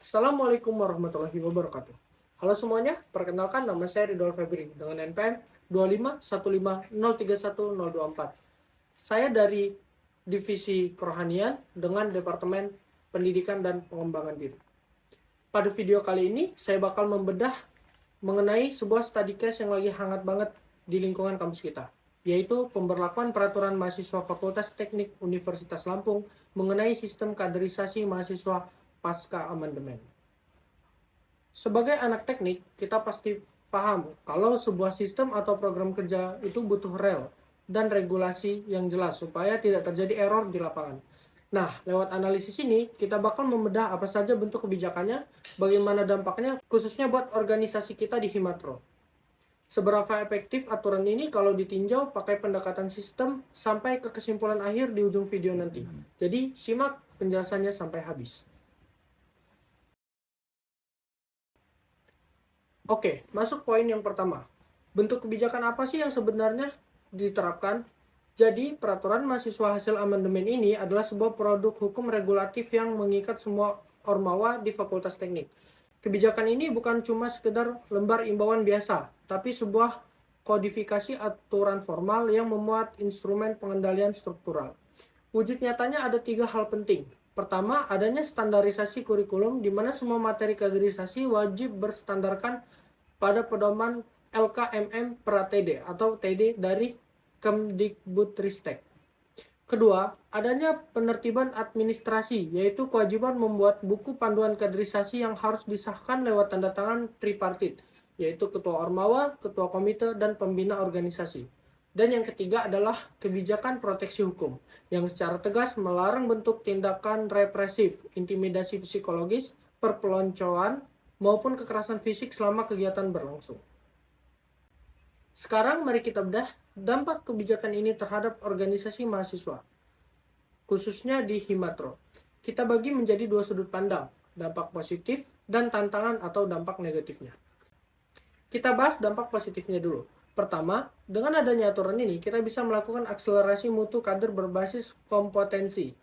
Assalamualaikum warahmatullahi wabarakatuh. Halo semuanya, perkenalkan nama saya Ridho Febri dengan NPM 251503124. Saya dari Divisi Kerohanian dengan Departemen Pendidikan dan Pengembangan Diri. Pada video kali ini, saya bakal membedah mengenai sebuah study case yang lagi hangat banget di lingkungan kampus kita, yaitu pemberlakuan peraturan mahasiswa Fakultas Teknik Universitas Lampung mengenai sistem kaderisasi mahasiswa pasca amandemen. Sebagai anak teknik, kita pasti paham kalau sebuah sistem atau program kerja itu butuh rel dan regulasi yang jelas supaya tidak terjadi error di lapangan. Nah, lewat analisis ini, kita bakal membedah apa saja bentuk kebijakannya, bagaimana dampaknya, khususnya buat organisasi kita di Himatro. Seberapa efektif aturan ini kalau ditinjau pakai pendekatan sistem sampai ke kesimpulan akhir di ujung video nanti. Jadi, simak penjelasannya sampai habis. Oke, masuk poin yang pertama. Bentuk kebijakan apa sih yang sebenarnya diterapkan? Jadi, peraturan mahasiswa hasil amandemen ini adalah sebuah produk hukum regulatif yang mengikat semua ormawa di Fakultas Teknik. Kebijakan ini bukan cuma sekedar lembar imbauan biasa, tapi sebuah kodifikasi aturan formal yang memuat instrumen pengendalian struktural. Wujud nyatanya ada 3 hal penting. Pertama, adanya standarisasi kurikulum di mana semua materi kaderisasi wajib berstandarkan pada pedoman LKMM per TD atau TD dari Kemdikbudristek. Kedua, adanya penertiban administrasi, yaitu kewajiban membuat buku panduan kaderisasi yang harus disahkan lewat tanda tangan tripartit, yaitu ketua ormawa, ketua komite, dan pembina organisasi. Dan yang ketiga adalah kebijakan proteksi hukum, yang secara tegas melarang bentuk tindakan represif, intimidasi psikologis, perpeloncoan, maupun kekerasan fisik selama kegiatan berlangsung. Sekarang mari kita bedah dampak kebijakan ini terhadap organisasi mahasiswa, khususnya di Himatro. Kita bagi menjadi 2 sudut pandang, dampak positif dan tantangan atau dampak negatifnya. Kita bahas dampak positifnya dulu. Pertama, dengan adanya aturan ini, kita bisa melakukan akselerasi mutu kader berbasis kompetensi.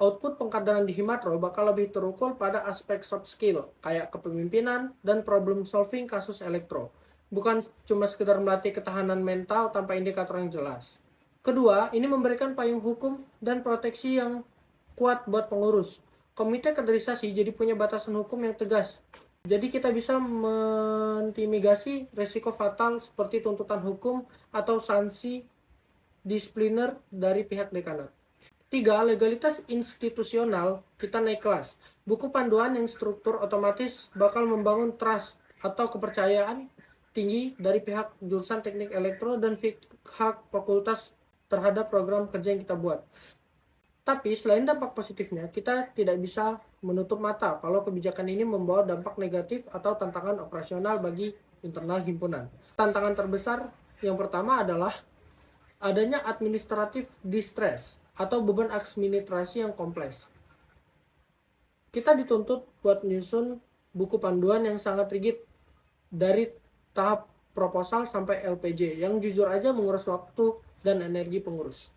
Output pengkaderan di Himatro bakal lebih terukur pada aspek soft skill, kayak kepemimpinan dan problem solving kasus elektro. Bukan cuma sekedar melatih ketahanan mental tanpa indikator yang jelas. Kedua, ini memberikan payung hukum dan proteksi yang kuat buat pengurus. Komite kaderisasi jadi punya batasan hukum yang tegas. Jadi kita bisa mentimigasi resiko fatal seperti tuntutan hukum atau sanksi disipliner dari pihak dekanat. 3. Legalitas institusional kita naik kelas. Buku panduan yang struktur otomatis bakal membangun trust atau kepercayaan tinggi dari pihak jurusan teknik elektro dan pihak fakultas terhadap program kerja yang kita buat. Tapi selain dampak positifnya, kita tidak bisa menutup mata kalau kebijakan ini membawa dampak negatif atau tantangan operasional bagi internal himpunan. Tantangan terbesar yang pertama adalah adanya administratif distress atau beban administrasi yang kompleks. Kita dituntut buat menyusun buku panduan yang sangat rigid dari tahap proposal sampai LPJ yang jujur aja menguras waktu dan energi pengurus.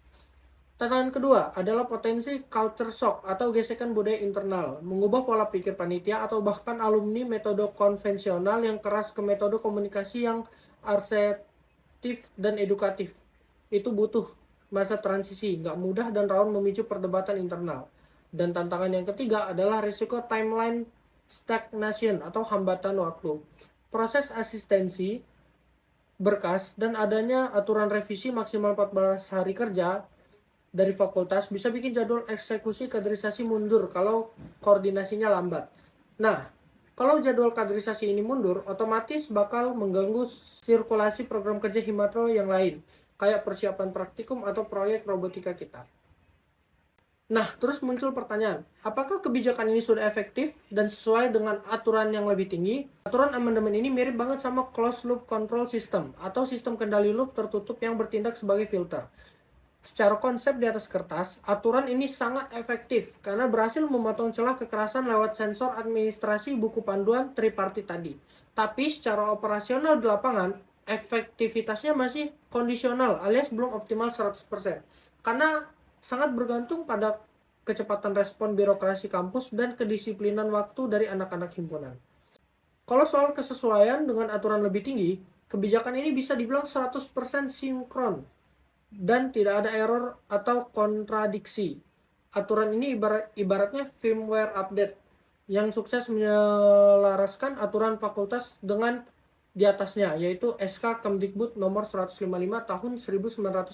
Tantangan kedua adalah potensi culture shock atau gesekan budaya internal, mengubah pola pikir panitia atau bahkan alumni metode konvensional yang keras ke metode komunikasi yang asertif dan edukatif. Itu butuh masa transisi, nggak mudah dan rawan memicu perdebatan internal. Dan tantangan yang ketiga adalah risiko timeline stagnation atau hambatan waktu. Proses asistensi, berkas, dan adanya aturan revisi maksimal 14 hari kerja dari fakultas bisa bikin jadwal eksekusi kaderisasi mundur kalau koordinasinya lambat. Nah, kalau jadwal kaderisasi ini mundur, otomatis bakal mengganggu sirkulasi program kerja Himatro yang lain, kayak persiapan praktikum atau proyek robotika kita. Nah, terus muncul pertanyaan, apakah kebijakan ini sudah efektif dan sesuai dengan aturan yang lebih tinggi? Aturan amandemen ini mirip banget sama closed loop control system atau sistem kendali loop tertutup yang bertindak sebagai filter. Secara konsep di atas kertas, aturan ini sangat efektif karena berhasil memotong celah kekerasan lewat sensor administrasi buku panduan tripartit tadi. Tapi secara operasional di lapangan, efektivitasnya masih kondisional alias belum optimal 100%. Karena sangat bergantung pada kecepatan respon birokrasi kampus, dan kedisiplinan waktu dari anak-anak himpunan. Kalau soal kesesuaian dengan aturan lebih tinggi, kebijakan ini bisa dibilang 100% sinkron dan tidak ada error atau kontradiksi. Aturan ini ibaratnya firmware update yang sukses menyelaraskan aturan fakultas dengan di atasnya, yaitu SK Kemdikbud nomor 155 tahun 1998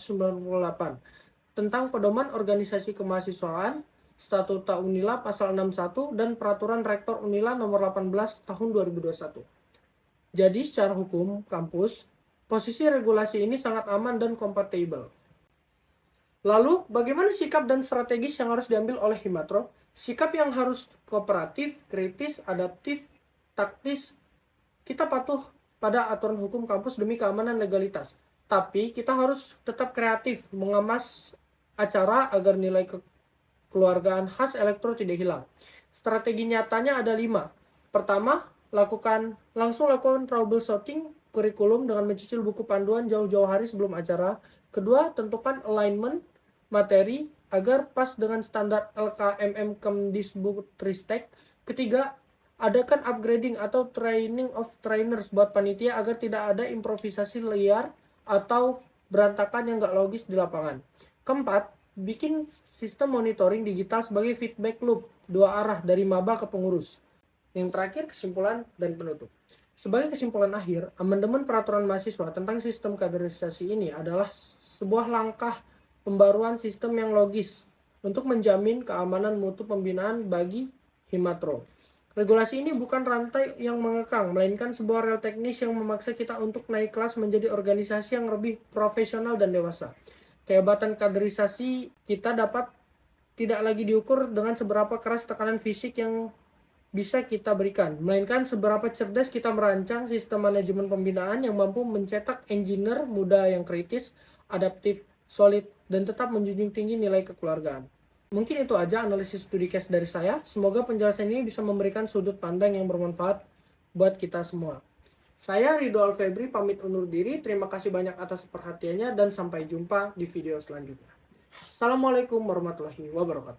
tentang pedoman organisasi kemahasiswaan, Statuta Unila pasal 61, dan Peraturan Rektor Unila nomor 18 tahun 2021. Jadi secara hukum kampus, posisi regulasi ini sangat aman dan kompatibel. Lalu, bagaimana sikap dan strategis yang harus diambil oleh Himatro? Sikap yang harus kooperatif, kritis, adaptif, taktis. Kita patuh pada aturan hukum kampus demi keamanan legalitas. Tapi kita harus tetap kreatif mengemas acara agar nilai kekeluargaan khas elektro tidak hilang. Strategi nyatanya ada 5. Pertama, langsung lakukan troubleshooting kurikulum dengan mencicil buku panduan jauh-jauh hari sebelum acara. Kedua, tentukan alignment materi agar pas dengan standar LKMM Kemdisbudristek. Ketiga, adakan upgrading atau training of trainers buat panitia agar tidak ada improvisasi liar atau berantakan yang nggak logis di lapangan. Keempat, bikin sistem monitoring digital sebagai feedback loop 2 arah dari maba ke pengurus. Yang terakhir, kesimpulan dan penutup. Sebagai kesimpulan akhir, amandemen peraturan mahasiswa tentang sistem kaderisasi ini adalah sebuah langkah pembaruan sistem yang logis untuk menjamin keamanan mutu pembinaan bagi Himatro. Regulasi ini bukan rantai yang mengekang, melainkan sebuah rel teknis yang memaksa kita untuk naik kelas menjadi organisasi yang lebih profesional dan dewasa. Kehebatan kaderisasi kita tidak lagi diukur dengan seberapa keras tekanan fisik yang bisa kita berikan, melainkan seberapa cerdas kita merancang sistem manajemen pembinaan yang mampu mencetak engineer muda yang kritis, adaptif, solid, dan tetap menjunjung tinggi nilai kekeluargaan. Mungkin itu aja analisis studi case dari saya. Semoga penjelasan ini bisa memberikan sudut pandang yang bermanfaat buat kita semua. Saya Ridho Alfebri pamit undur diri. Terima kasih banyak atas perhatiannya dan sampai jumpa di video selanjutnya. Assalamualaikum warahmatullahi wabarakatuh.